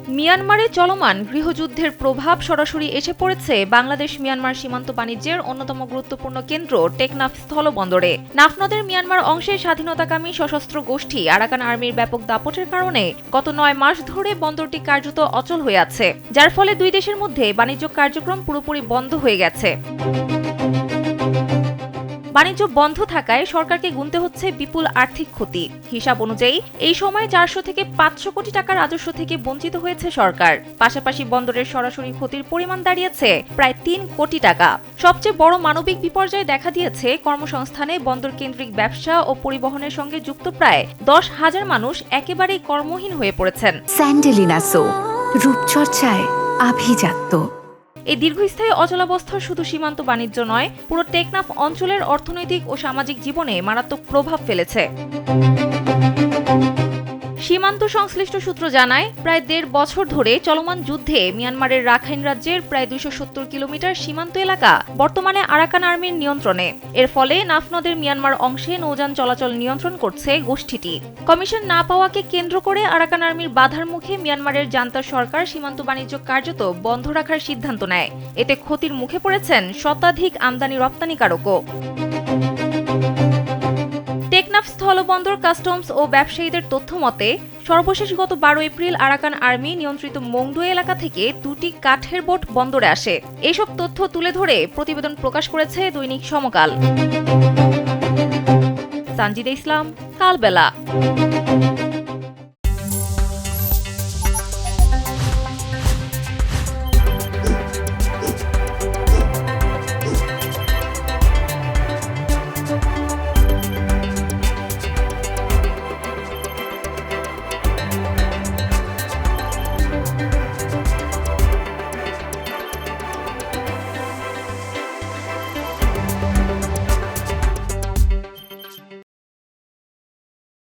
মিয়ানমারে চলমান গৃহযুদ্ধের প্রভাব সরাসরি এসে পড়েছে বাংলাদেশ মিয়ানমার সীমান্ত বাণিজ্যের অন্যতম গুরুত্বপূর্ণ কেন্দ্র টেকনাফ স্থলবন্দরে। নাফনদের মিয়ানমার অংশে স্বাধীনতাকামী সশস্ত্র গোষ্ঠী আরাকান আর্মির ব্যাপক দাপটের কারণে গত ৯ মাস ধরে বন্দরটি কার্যত অচল হয়ে আছে, যার ফলে দুই দেশের মধ্যে বাণিজ্য কার্যক্রম পুরোপুরি বন্ধ হয়ে গেছে। বাণিজ্য বন্ধ থাকায় সরকারকে গুনতে হচ্ছে বিপুল আর্থিক ক্ষতি। হিসাব অনুযায়ী এই সময় ৪০০ থেকে ৫০০ কোটি টাকা রাজস্ব থেকে বঞ্চিত হয়েছে সরকার। পাশাপাশি বন্দরের সরাসরি ক্ষতির পরিমাণ দাঁড়িয়েছে প্রায় ৩ কোটি টাকা। সবচেয়ে বড় মানবিক বিপর্যয় দেখা দিয়েছে কর্মসংস্থানে। বন্দর কেন্দ্রিক ব্যবসা ও পরিবহনের সঙ্গে যুক্ত প্রায় ১০,০০০ মানুষ একেবারেই কর্মহীন হয়ে পড়েছেন। স্যান্ডেলিনা সো, রূপচর্চায় আভিজাত্য। এই দীর্ঘস্থায়ী অচলাবস্থা শুধু সীমান্ত বাণিজ্য নয়, পুরো টেকনাফ অঞ্চলের অর্থনৈতিক ও সামাজিক জীবনে মারাত্মক প্রভাব ফেলেছে। সীমান্ত সংশ্লিষ্ট সূত্র জানায়, প্রায় ১.৫ বছর ধরে চলমান যুদ্ধে মিয়ানমারের রাখাইন রাজ্যের প্রায় ২৭০ কিলোমিটার সীমান্ত এলাকা বর্তমানে আরাকান আর্মির নিয়ন্ত্রণে। এর ফলে নাফনদের মিয়ানমার অংশে নৌযান চলাচল নিয়ন্ত্রণ করছে গোষ্ঠীটি। কমিশন না পাওয়াকে কেন্দ্র করে আরাকান আর্মির বাধার মুখে মিয়ানমারের জান্তা সরকার সীমান্ত বাণিজ্য কার্যত বন্ধ রাখার সিদ্ধান্ত নেয়। এতে ক্ষতির মুখে পড়েছেন শতাধিক আমদানি রপ্তানিকারকও। টেকনাফ স্থলবন্দর কাস্টমস ও ব্যবসায়ীদের তথ্য মতে, সর্বশেষ গত ১২ এপ্রিল আরাকান আর্মি নিয়ন্ত্রিত মোংডুয়ে এলাকা থেকে ২টি কাঠের বোট বন্দরে আসে। এসব তথ্য তুলে ধরে প্রতিবেদন প্রকাশ করেছে দৈনিক সমকাল। সানজিদা ইসলাম, কালবেলা।